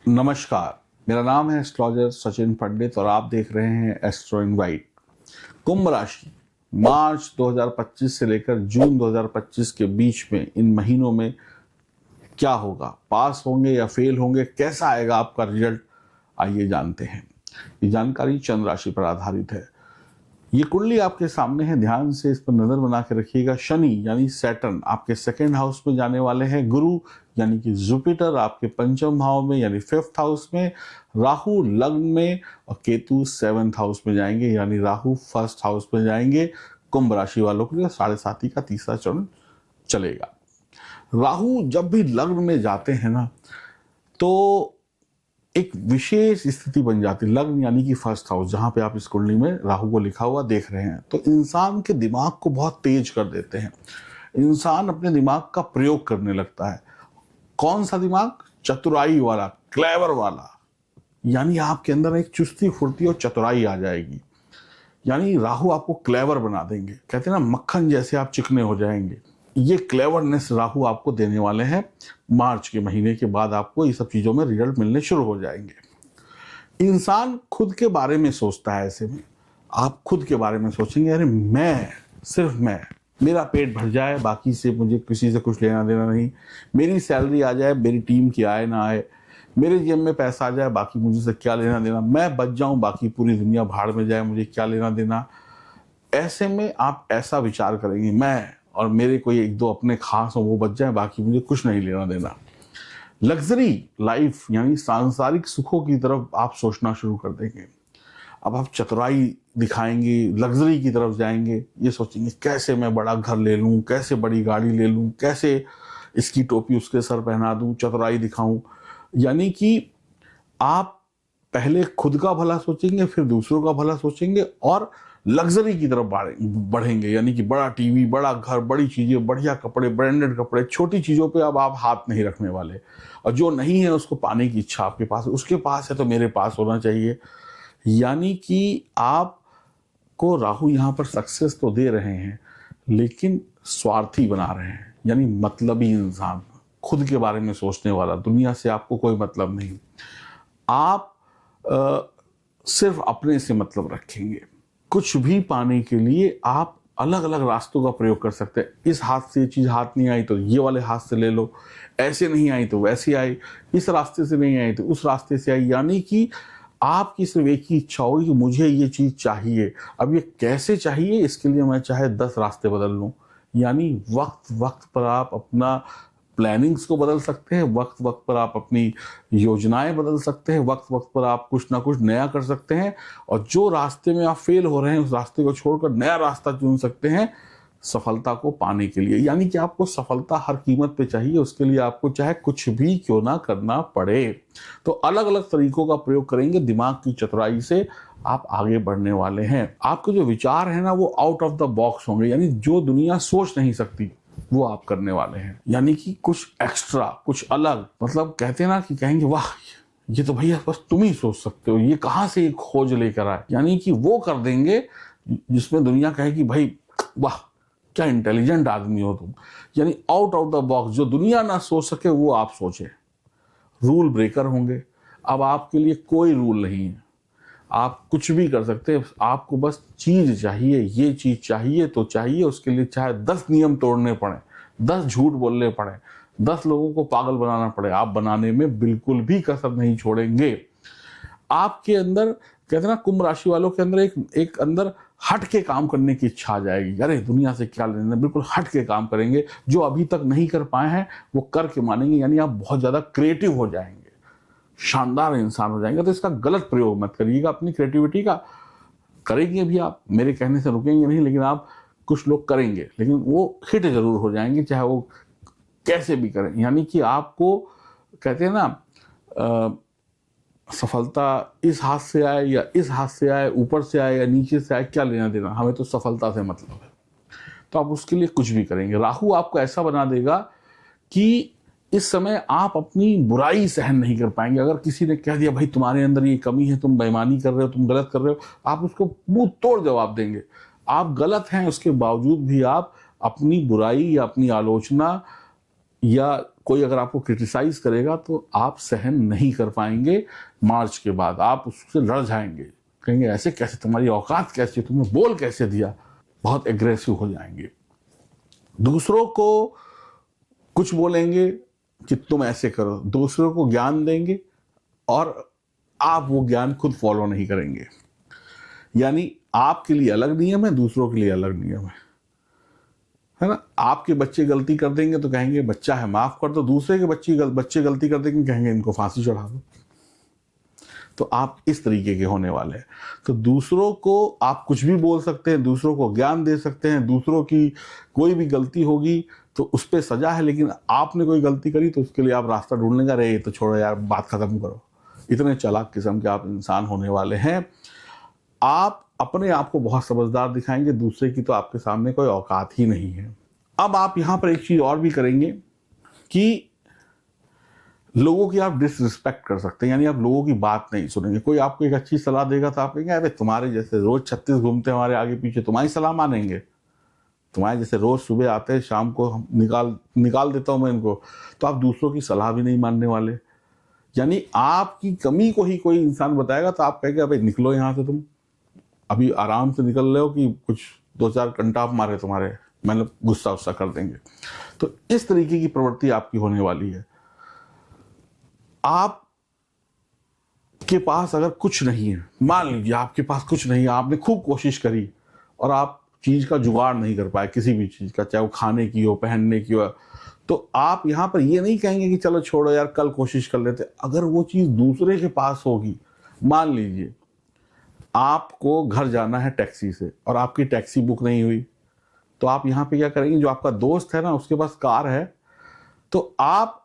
नमस्कार, मेरा नाम है एस्ट्रोलॉजर सचिन पंडित और आप देख रहे हैं एस्ट्रो इनवाइट। कुंभ राशि मार्च 2025 से लेकर जून 2025 के बीच में इन महीनों में क्या होगा, पास होंगे या फेल होंगे, कैसा आएगा आपका रिजल्ट, आइए जानते हैं। ये जानकारी चंद्र राशि पर आधारित है। ये कुंडली आपके सामने है, ध्यान से इस पर नजर बना के रखिएगा। शनि यानी सैटर्न आपके सेकंड हाउस में जाने वाले हैं। गुरु यानी कि जुपिटर आपके पंचम भाव में यानी फिफ्थ हाउस में, राहु लग्न में और केतु सेवंथ हाउस में जाएंगे यानी राहु फर्स्ट हाउस में जाएंगे। कुंभ राशि वालों के लिए 7.5 का तीसरा चरण चलेगा। राहु जब भी लग्न में जाते हैं ना तो एक विशेष स्थिति बन जाती है। लग्न यानी कि फर्स्ट हाउस, जहां पे आप इस कुंडली में राहु को लिखा हुआ देख रहे हैं, तो इंसान के दिमाग को बहुत तेज कर देते हैं। इंसान अपने दिमाग का प्रयोग करने लगता है। कौन सा दिमाग? चतुराई वाला, क्लेवर वाला। यानी आपके अंदर एक चुस्ती फुर्ती और चतुराई आ जाएगी। यानी राहु आपको क्लेवर बना देंगे। कहते हैं ना, मक्खन जैसे आप चिकने हो जाएंगे। ये क्लेवरनेस राहु आपको देने वाले हैं। मार्च के महीने के बाद आपको ये सब चीजों में रिजल्ट मिलने शुरू हो जाएंगे। इंसान खुद के बारे में सोचता है। ऐसे में आप खुद के बारे में सोचेंगे, अरे मैं, सिर्फ मैं, मेरा पेट भर जाए, बाकी से मुझे किसी से कुछ लेना देना नहीं। मेरी सैलरी आ जाए, मेरी टीम की आए ना आए, मेरे जेब में पैसा आ जाए, बाकी मुझे से क्या लेना देना। मैं बच जाऊं, बाकी पूरी दुनिया भाड़ में जाए, मुझे क्या लेना देना। ऐसे में आप ऐसा विचार करेंगे, मैं और मेरे कोई एक दो अपने खास हो वो बच जाए, बाकी मुझे कुछ नहीं लेना देना। लग्जरी लाइफ यानी सांसारिक सुखों की तरफ आप सोचना शुरू कर देंगे। अब आप चतुराई दिखाएंगे, लग्जरी की तरफ जाएंगे। ये सोचेंगे कैसे मैं बड़ा घर ले लूं, कैसे बड़ी गाड़ी ले लूं, कैसे इसकी टोपी उसके सर पहना दूं, चतुराई दिखाऊं। यानी कि आप पहले खुद का भला सोचेंगे, फिर दूसरों का भला सोचेंगे और लग्जरी की तरफ बढ़ेंगे। यानी कि बड़ा टीवी, बड़ा घर, बड़ी चीजें, बढ़िया कपड़े, ब्रांडेड कपड़े। छोटी चीजों पे अब आप हाथ नहीं रखने वाले। और जो नहीं है उसको पाने की इच्छा आपके पास, उसके पास है तो मेरे पास होना चाहिए। यानी कि आपको राहु यहाँ पर सक्सेस तो दे रहे हैं, लेकिन स्वार्थी बना रहे हैं। यानी मतलबी इंसान, खुद के बारे में सोचने वाला, दुनिया से आपको कोई मतलब नहीं। आप सिर्फ अपने से मतलब रखेंगे। कुछ भी पाने के लिए आप अलग अलग रास्तों का प्रयोग कर सकते हैं। इस हाथ से ये चीज हाथ नहीं आई तो ये वाले हाथ से ले लो, ऐसे नहीं आई तो वैसे आई, इस रास्ते से नहीं आई तो उस रास्ते से आई। यानी कि आपकी सिर्फ एक ही इच्छा होगी कि मुझे ये चीज चाहिए। अब ये कैसे चाहिए, इसके लिए मैं चाहे 10 रास्ते बदल लूं। यानी वक्त वक्त पर आप अपना प्लानिंग्स को बदल सकते हैं, वक्त वक्त पर आप अपनी योजनाएं बदल सकते हैं, वक्त वक्त पर आप कुछ ना कुछ नया कर सकते हैं। और जो रास्ते में आप फेल हो रहे हैं उस रास्ते को छोड़कर नया रास्ता चुन सकते हैं सफलता को पाने के लिए। यानी कि आपको सफलता हर कीमत पे चाहिए, उसके लिए आपको चाहे कुछ भी क्यों ना करना पड़े। तो अलग अलग तरीकों का प्रयोग करेंगे, दिमाग की चतुराई से आप आगे बढ़ने वाले हैं। आपके जो विचार है ना वो आउट ऑफ द बॉक्स होंगे। यानी जो दुनिया सोच नहीं सकती वो आप करने वाले हैं। यानी कि कुछ एक्स्ट्रा, कुछ अलग। मतलब कहते हैं ना कि कहेंगे वाह, ये तो भैया बस तुम ही सोच सकते हो, ये कहां से एक खोज लेकर आए। यानी कि वो कर देंगे जिसमें दुनिया कहेगी भाई वाह क्या इंटेलिजेंट आदमी हो तुम। यानी आउट ऑफ द बॉक्स, जो दुनिया ना सोच सके वो आप सोचे। रूल ब्रेकर होंगे। अब आपके लिए कोई रूल नहीं है, आप कुछ भी कर सकते हैं। आपको बस चीज चाहिए, ये चीज चाहिए तो चाहिए। उसके लिए चाहे 10 नियम तोड़ने पड़े, 10 झूठ बोलने पड़े, 10 लोगों को पागल बनाना पड़े, आप बनाने में बिल्कुल भी कसर नहीं छोड़ेंगे। आपके अंदर, कहते हैं ना, कुंभ राशि वालों के अंदर एक अंदर हट के काम करने की इच्छा आ जाएगी। अरे दुनिया से क्या लेना, बिल्कुल हट के काम करेंगे। जो अभी तक नहीं कर पाए हैं वो करके मानेंगे। यानी आप बहुत ज्यादा क्रिएटिव हो जाएंगे, शानदार इंसान हो जाएंगे। तो इसका गलत प्रयोग मत करिएगा अपनी क्रिएटिविटी का। करेंगे भी आप, मेरे कहने से रुकेंगे नहीं, लेकिन आप, कुछ लोग करेंगे लेकिन वो हिट जरूर हो जाएंगे, चाहे वो कैसे भी करें। यानी कि आपको, कहते हैं ना, सफलता इस हाथ से आए या इस हाथ से आए, ऊपर से आए या नीचे से आए, क्या लेना देना, हमें तो सफलता से मतलब है। तो आप उसके लिए कुछ भी करेंगे। राहु आपको ऐसा बना देगा कि इस समय आप अपनी बुराई सहन नहीं कर पाएंगे। अगर किसी ने कह दिया भाई तुम्हारे अंदर ये कमी है, तुम बेईमानी कर रहे हो, तुम गलत कर रहे हो, आप उसको मुंह तोड़ जवाब देंगे। आप गलत हैं उसके बावजूद भी आप अपनी बुराई या अपनी आलोचना या कोई अगर आपको क्रिटिसाइज करेगा तो आप सहन नहीं कर पाएंगे। मार्च के बाद आप उससे लड़ जाएंगे, कहेंगे ऐसे कैसे, तुम्हारी औकात कैसी, तुमने बोल कैसे दिया, बहुत एग्रेसिव हो जाएंगे। दूसरों को कुछ बोलेंगे कि तुम ऐसे करो, दूसरों को ज्ञान देंगे और आप वो ज्ञान खुद फॉलो नहीं करेंगे। यानी आपके लिए अलग नियम है, दूसरों के लिए अलग नियम है ना। आपके बच्चे गलती कर देंगे तो कहेंगे बच्चा है माफ कर दो, दूसरे के बच्चे गलती कर देंगे कहेंगे इनको फांसी चढ़ा दो। तो आप इस तरीके के होने वाले हैं। तो दूसरों को आप कुछ भी बोल सकते हैं, दूसरों को ज्ञान दे सकते हैं, दूसरों की कोई भी गलती होगी तो उस पर सजा है, लेकिन आपने कोई गलती करी तो उसके लिए आप रास्ता ढूंढ लेंगे, अरे ये तो छोड़ो यार, बात खत्म करो। इतने चालाक किस्म के आप इंसान होने वाले हैं। आप अपने आप को बहुत समझदार दिखाएंगे, दूसरे की तो आपके सामने कोई औकात ही नहीं है। अब आप यहां पर एक चीज और भी करेंगे कि लोगों की आप डिसरिस्पेक्ट कर सकते हैं, यानी आप लोगों की बात नहीं सुनेंगे। कोई आपको एक अच्छी सलाह देगा तो आप कहेंगे अरे तुम्हारे जैसे रोज 36 घूमते हैं हमारे आगे पीछे, तुम्हारी सलाह मानेंगे? तुम्हारे जैसे रोज सुबह आते हैं शाम को हम निकाल देता हूं मैं इनको, तो आप दूसरों की सलाह भी नहीं मानने वाले। यानी आपकी कमी को ही कोई इंसान बताएगा तो आप कहेंगे अबे निकलो यहां से, तुम अभी आराम से निकल रहे हो कि कुछ 2-4 कंटाप मारे तुम्हारे, मतलब गुस्सा कर देंगे। तो इस तरीके की प्रवृत्ति आपकी होने वाली है। आप के पास अगर कुछ नहीं है, मान लीजिए आपके पास कुछ नहीं है, आपने खूब कोशिश करी और आप चीज का जुगाड़ नहीं कर पाए, किसी भी चीज का, चाहे वो खाने की हो, पहनने की हो, तो आप यहां पर ये नहीं कहेंगे कि चलो छोड़ो यार कल कोशिश कर लेते। अगर वो चीज दूसरे के पास होगी, मान लीजिए आपको घर जाना है टैक्सी से और आपकी टैक्सी बुक नहीं हुई, तो आप यहां पे क्या करेंगे, जो आपका दोस्त है ना उसके पास कार है, तो आप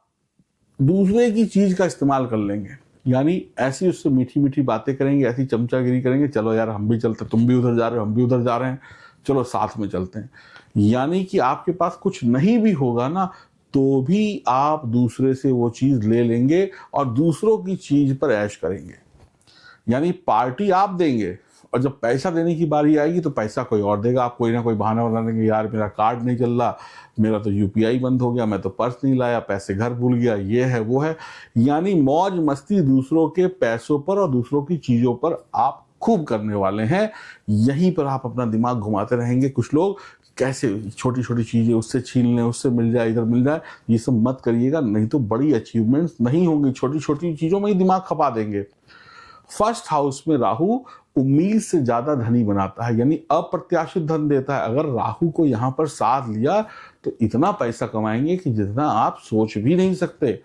दूसरे की चीज का इस्तेमाल कर लेंगे। यानी ऐसी उससे मीठी मीठी बातें करेंगे, ऐसी चमचागिरी करेंगे, चलो यार हम भी चलते, तुम भी उधर जा रहे हो, हम भी उधर जा रहे हैं, चलो साथ में चलते हैं। यानी कि आपके पास कुछ नहीं भी होगा ना तो भी आप दूसरे से वो चीज ले लेंगे और दूसरों की चीज पर ऐश करेंगे। यानी पार्टी आप देंगे और जब पैसा देने की बारी आएगी तो पैसा कोई और देगा। आप कोई ना कोई बहाना बना देंगे, यार मेरा कार्ड नहीं चल रहा, मेरा तो यूपीआई बंद हो गया, मैं तो पर्स नहीं लाया, पैसे घर भूल गया, ये है वो है। यानी मौज मस्ती दूसरों के पैसों पर और दूसरों की चीजों पर आप खूब करने वाले हैं। यहीं पर आप अपना दिमाग घुमाते रहेंगे। कुछ लोग कैसे छोटी छोटी चीजें उससे छीन लें, उससे मिल जाए, इधर मिल जाए, ये सब मत करिएगा, नहीं तो बड़ी अचीवमेंट्स नहीं होंगी। छोटी छोटी चीजों में ही दिमाग खपा देंगे। फर्स्ट हाउस में राहु उम्मीद से ज्यादा धनी बनाता है, यानी अप्रत्याशित धन देता है। अगर राहु को यहां पर साथ लिया तो इतना पैसा कमाएंगे कि जितना आप सोच भी नहीं सकते।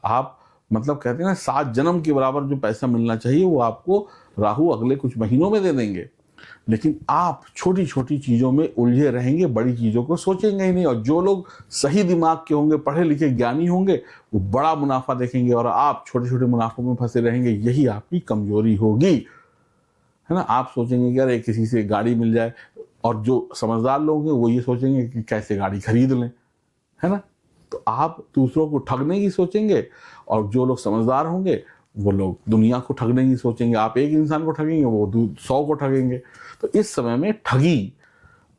आप मतलब कहते हैं ना 7 जन्म के बराबर जो पैसा मिलना चाहिए वो आपको राहु अगले कुछ महीनों में दे देंगे। लेकिन आप छोटी छोटी चीजों में उलझे रहेंगे, बड़ी चीजों को सोचेंगे ही नहीं। और जो लोग सही दिमाग के होंगे, पढ़े लिखे ज्ञानी होंगे, वो बड़ा मुनाफा देखेंगे और आप छोटे छोटे मुनाफों में फंसे रहेंगे। यही आपकी कमजोरी होगी, है ना। आप सोचेंगे कि अरे किसी से गाड़ी मिल जाए, और जो समझदार लोग हैं वो ये सोचेंगे कि कैसे गाड़ी खरीद लें, है ना। तो आप दूसरों को ठगने की सोचेंगे और जो लोग समझदार होंगे वो लोग दुनिया को ठगने की सोचेंगे। आप एक इंसान को ठगेंगे, वो 100 को ठगेंगे। तो इस समय में ठगी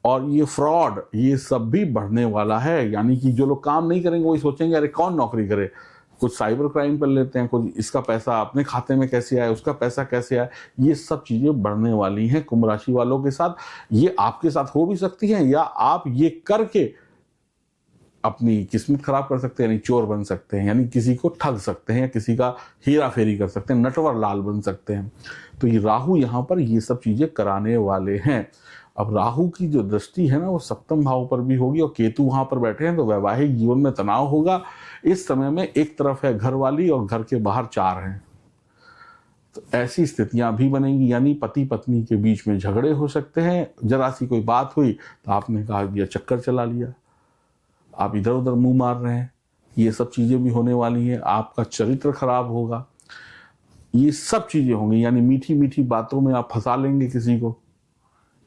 और ये फ्रॉड ये सब भी बढ़ने वाला है। यानी कि जो लोग काम नहीं करेंगे वही सोचेंगे अरे कौन नौकरी करे, कुछ साइबर क्राइम कर लेते हैं, कुछ इसका पैसा अपने खाते में कैसे आए, उसका पैसा कैसे आए। ये सब चीजें बढ़ने वाली हैं कुंभ राशि वालों के साथ। ये आपके साथ हो भी सकती हैं, या आप ये करके अपनी किस्मत खराब कर सकते हैं, यानी चोर बन सकते हैं, यानी किसी को ठग सकते हैं, या किसी का हेरा फेरी कर सकते हैं, नटवर लाल बन सकते हैं। तो ये राहु यहाँ पर ये सब चीजें कराने वाले हैं। अब राहु की जो दृष्टि है ना वो सप्तम भाव पर भी होगी और केतु वहां पर बैठे हैं, तो वैवाहिक जीवन में तनाव होगा। इस समय में एक तरफ है घर वाली और घर के बाहर 4 हैं, तो ऐसी स्थितियां भी बनेंगी। यानी पति पत्नी के बीच में झगड़े हो सकते हैं। जरा सी कोई बात हुई तो आपने कहा दिया चक्कर चला लिया, आप इधर उधर मुंह मार रहे हैं, ये सब चीजें भी होने वाली हैं। आपका चरित्र खराब होगा, ये सब चीजें होंगी। यानी मीठी मीठी बातों में आप फंसा लेंगे किसी को,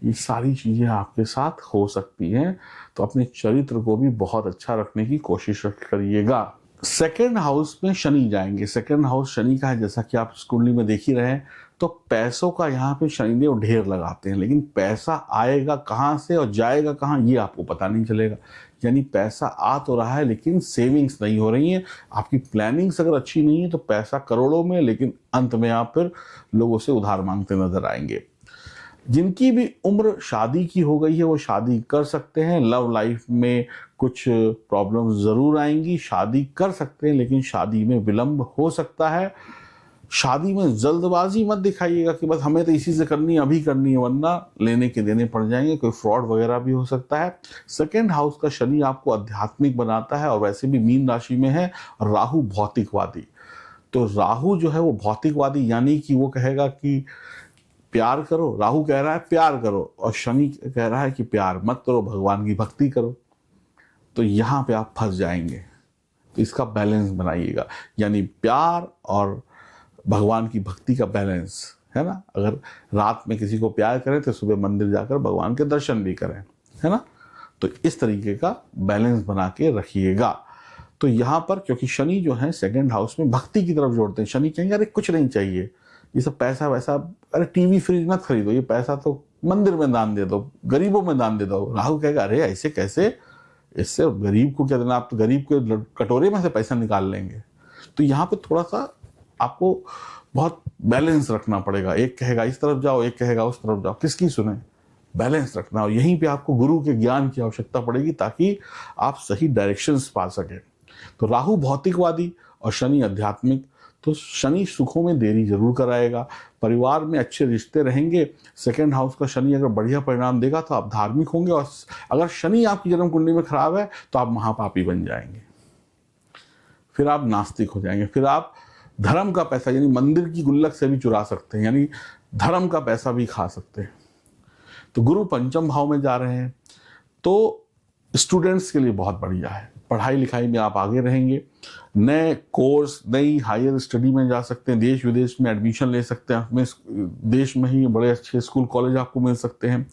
ये सारी चीजें आपके साथ हो सकती हैं। तो अपने चरित्र को भी बहुत अच्छा रखने की कोशिश करिएगा। सेकंड हाउस में शनि जाएंगे। सेकंड हाउस शनि का है, जैसा कि आप इस कुंडली में देख ही रहे हैं। तो पैसों का यहाँ पे शनिदेव ढेर लगाते हैं, लेकिन पैसा आएगा कहाँ से और जाएगा कहाँ ये आपको पता नहीं चलेगा। यानी पैसा आ तो रहा है लेकिन सेविंग्स नहीं हो रही है। आपकी प्लानिंग्स अगर अच्छी नहीं है तो पैसा करोड़ों में, लेकिन अंत में आप फिर लोगों से उधार मांगते नजर आएंगे। जिनकी भी उम्र शादी की हो गई है वो शादी कर सकते हैं। लव लाइफ में कुछ प्रॉब्लम्स जरूर आएंगी, शादी कर सकते हैं लेकिन शादी में विलंब हो सकता है। शादी में जल्दबाजी मत दिखाइएगा कि बस हमें तो इसी से करनी है, अभी करनी है, वरना लेने के देने पड़ जाएंगे, कोई फ्रॉड वगैरह भी हो सकता है। सेकेंड हाउस का शनि आपको आध्यात्मिक बनाता है और वैसे भी मीन राशि में है, और राहु भौतिकवादी। तो राहु जो है वो भौतिकवादी, यानी कि वो कहेगा कि प्यार करो, राहु कह रहा है प्यार करो, और शनि कह रहा है कि प्यार मत करो, भगवान की भक्ति करो। तो यहां पे आप फंस जाएंगे। तो इसका बैलेंस बनाइएगा, यानी प्यार और भगवान की भक्ति का बैलेंस है ना। अगर रात में किसी को प्यार करें तो सुबह मंदिर जाकर भगवान के दर्शन भी करें, है ना। तो इस तरीके का बैलेंस बना के रखिएगा। तो यहाँ पर क्योंकि शनि जो है सेकंड हाउस में भक्ति की तरफ जोड़ते हैं, शनि कहेंगे अरे कुछ नहीं चाहिए ये सब पैसा वैसा, अरे टीवी फ्रिज मत खरीदो, ये पैसा तो मंदिर में दान दे दो, गरीबों में दान दे दो। राहु कहेगा अरे ऐसे कैसे, इससे गरीब को क्या देना, आप तो गरीब के कटोरे में से पैसा निकाल लेंगे। तो यहाँ पे थोड़ा सा आपको बहुत बैलेंस रखना पड़ेगा। एक कहेगा इस तरफ जाओ, एक कहेगा उस तरफ जाओ, किसकी सुने, बैलेंस रखना। और यहीं पे आपको गुरु के ज्ञान की आवश्यकता पड़ेगी ताकि आप सही डायरेक्शंस पा सकें। तो राहु भौतिकवादी और शनि आध्यात्मिक। तो शनि सुखों में देरी जरूर कराएगा, परिवार में अच्छे रिश्ते रहेंगे। सेकंड हाउस का शनि अगर बढ़िया परिणाम देगा तो आप धार्मिक होंगे, और अगर शनि आपकी जन्म कुंडली में खराब है तो आप महापापी बन जाएंगे, फिर आप नास्तिक हो जाएंगे, फिर आप धर्म का पैसा यानी मंदिर की गुल्लक से भी चुरा सकते हैं, यानी धर्म का पैसा भी खा सकते हैं। तो गुरु पंचम भाव में जा रहे हैं, तो स्टूडेंट्स के लिए बहुत बढ़िया है। पढ़ाई लिखाई में आप आगे रहेंगे, नए कोर्स, नई हायर स्टडी में जा सकते हैं, देश विदेश में एडमिशन ले सकते हैं, अपने देश में ही बड़े अच्छे स्कूल कॉलेज आपको मिल सकते हैं।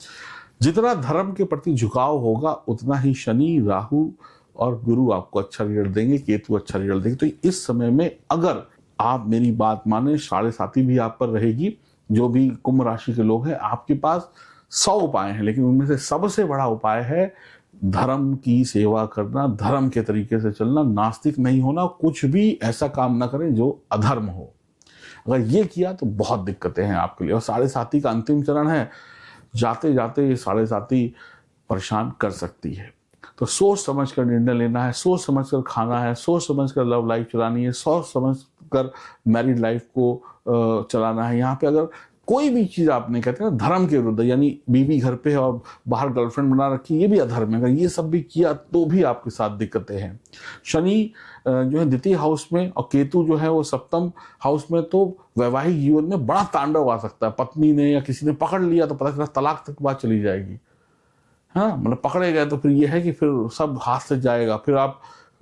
जितना धर्म के प्रति झुकाव होगा उतना ही शनि, राहु और गुरु आपको अच्छा रिजल्ट देंगे, केतु अच्छा रिजल्ट देंगे। तो इस समय में अगर आप मेरी बात माने, 7.5 भी आप पर रहेगी। जो भी कुंभ राशि के लोग हैं, आपके पास 100 उपाय हैं, लेकिन उनमें से सबसे बड़ा उपाय है धर्म की सेवा करना, धर्म के तरीके से चलना, नास्तिक नहीं होना, कुछ भी ऐसा काम ना करें जो अधर्म हो। अगर ये किया तो बहुत दिक्कतें हैं आपके लिए। और 7.5 का अंतिम चरण है, जाते जाते ये 7.5 परेशान कर सकती है। तो सोच समझ कर निर्णय लेना है, सोच समझ कर खाना है, सोच समझ कर लव लाइफ चलानी है, सोच समझ कर मैरिड लाइफ को चलाना है। यहाँ पे अगर कोई भी चीज आपने कहते हैं ना धर्म के विरुद्ध, यानी बीवी घर पे है और बाहर गर्लफ्रेंड बना रखी, ये भी अधर्म है। अगर ये सब भी किया तो भी आपके साथ दिक्कतें हैं। शनि जो है द्वितीय हाउस में और केतु जो है वो सप्तम हाउस में, तो वैवाहिक जीवन में बड़ा तांडव आ सकता है। पत्नी ने या किसी ने पकड़ लिया तो पता चला तलाक तक बात चली जाएगी। हाँ, मतलब पकड़े गए तो फिर ये है कि फिर सब हाथ से जाएगा, फिर आप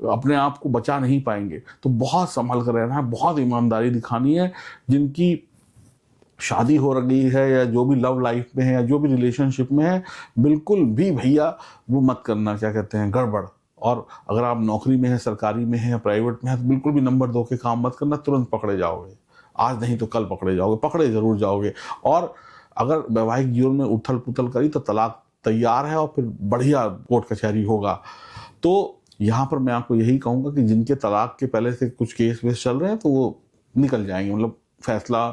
अपने आप को बचा नहीं पाएंगे। तो बहुत संभल कर रहना है, बहुत ईमानदारी दिखानी है। जिनकी शादी हो रही है या जो भी लव लाइफ में है या जो भी रिलेशनशिप में है, बिल्कुल भी भैया वो मत करना, क्या कहते हैं, गड़बड़। और अगर आप नौकरी में है, सरकारी में है या प्राइवेट में है, तो बिल्कुल भी नंबर 2 के काम मत करना, तुरंत पकड़े जाओगे। आज नहीं तो कल पकड़े जाओगे, पकड़े जरूर जाओगे। और अगर वैवाहिक जीवन में उथल पुथल करी तो तलाक तैयार है और फिर बढ़िया कोर्ट कचहरी होगा। तो यहाँ पर मैं आपको यही कहूँगा कि जिनके तलाक के पहले से कुछ केस वेस चल रहे हैं तो वो निकल जाएंगे, मतलब फैसला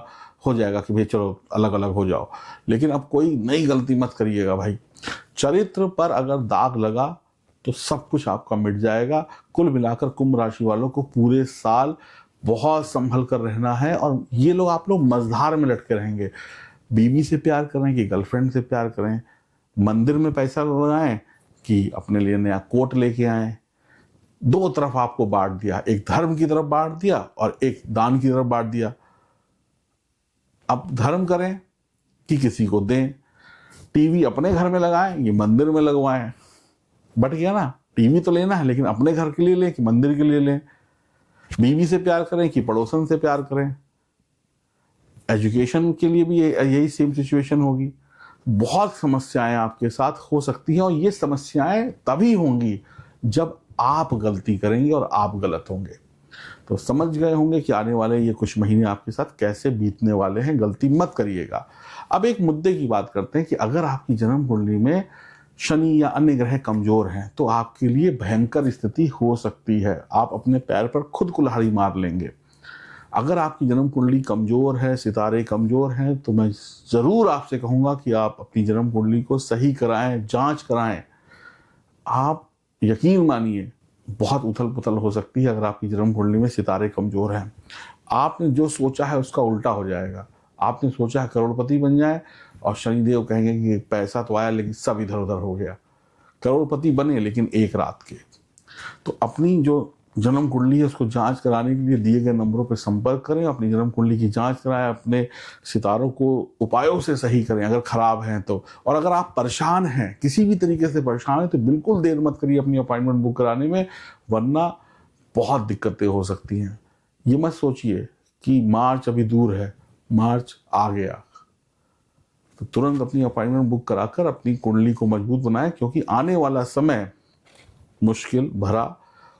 हो जाएगा कि भाई चलो अलग अलग हो जाओ। लेकिन अब कोई नई गलती मत करिएगा भाई। चरित्र पर अगर दाग लगा तो सब कुछ आपका मिट जाएगा। कुल मिलाकर कुंभ राशि वालों को पूरे साल बहुत संभल कर रहना है। और ये लोग, आप लोग मझधार में लटके रहेंगे। बीवी से प्यार करें कि गर्लफ्रेंड से प्यार करें, मंदिर में पैसा लगाएं कि अपने लिए नया कोट लेके आए, दो तरफ आपको बांट दिया। एक धर्म की तरफ बांट दिया और एक दान की तरफ बांट दिया। अब धर्म करें कि किसी को दें। टीवी अपने घर में लगाएं कि मंदिर में लगवाएं, बट गया ना। टीवी तो लेना है लेकिन अपने घर के लिए लें कि मंदिर के लिए लें। बीवी से प्यार करें कि पड़ोसन से प्यार करें। एजुकेशन के लिए भी यही सेम सिचुएशन होगी। बहुत समस्याएं आपके साथ हो सकती हैं और ये समस्याएं तभी होंगी जब आप गलती करेंगे और आप गलत होंगे। तो समझ गए होंगे कि आने वाले ये कुछ महीने आपके साथ कैसे बीतने वाले हैं। गलती मत करिएगा। अब एक मुद्दे की बात करते हैं कि अगर आपकी जन्म कुंडली में शनि या अन्य ग्रह कमजोर हैं तो आपके लिए भयंकर स्थिति हो सकती है। आप अपने पैर पर खुद कुल्हाड़ी मार लेंगे। अगर आपकी जन्म कुंडली कमजोर है, सितारे कमजोर हैं, तो मैं ज़रूर आपसे कहूँगा कि आप अपनी जन्म कुंडली को सही कराएं, जांच कराएं। आप यकीन मानिए बहुत उथल पुथल हो सकती है अगर आपकी जन्म कुंडली में सितारे कमजोर हैं। आपने जो सोचा है उसका उल्टा हो जाएगा। आपने सोचा है करोड़पति बन जाए और शनिदेव कहेंगे कि पैसा तो आया लेकिन सब इधर उधर हो गया। करोड़पति बने लेकिन एक रात के। तो अपनी जो जन्म कुंडली है उसको जांच कराने के लिए दिए गए नंबरों पर संपर्क करें, अपनी जन्म कुंडली की जांच कराएं, अपने सितारों को उपायों से सही करें अगर खराब हैं तो। और अगर आप परेशान हैं, किसी भी तरीके से परेशान हैं, तो बिल्कुल देर मत करिए अपनी अपॉइंटमेंट बुक कराने में, वरना बहुत दिक्कतें हो सकती हैं। ये मत सोचिए कि मार्च अभी दूर है, मार्च आ गया, तो तुरंत अपनी अपॉइंटमेंट बुक कराकर अपनी कुंडली को मजबूत बनाएं, क्योंकि आने वाला समय मुश्किल भरा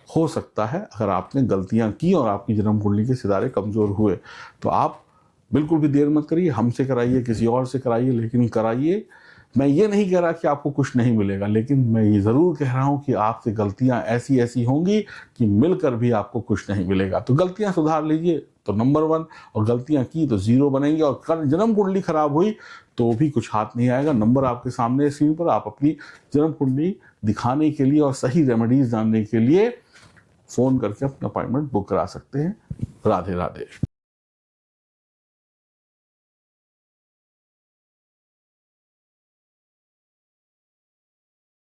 हो सकता है। अगर आपने गलतियां की और आपकी जन्म कुंडली के सितारे कमजोर हुए तो आप बिल्कुल भी देर मत करिए, हमसे कराइए, किसी और से कराइए, लेकिन कराइए। मैं ये नहीं कह रहा कि आपको कुछ नहीं मिलेगा, लेकिन मैं ये ज़रूर कह रहा हूँ कि आपसे गलतियाँ ऐसी ऐसी होंगी कि मिलकर भी आपको कुछ नहीं मिलेगा। तो गलतियाँ सुधार लीजिए तो नंबर 1, और गलतियाँ की तो 0 बनेंगे। और कल जन्म कुंडली खराब हुई तो भी कुछ हाथ नहीं आएगा। नंबर आपके सामने स्क्रीन पर, आप अपनी जन्म कुंडली दिखाने के लिए और सही रेमेडीज जानने के लिए फ़ोन करके अपना अपॉइंटमेंट बुक करा सकते हैं। राधे राधे।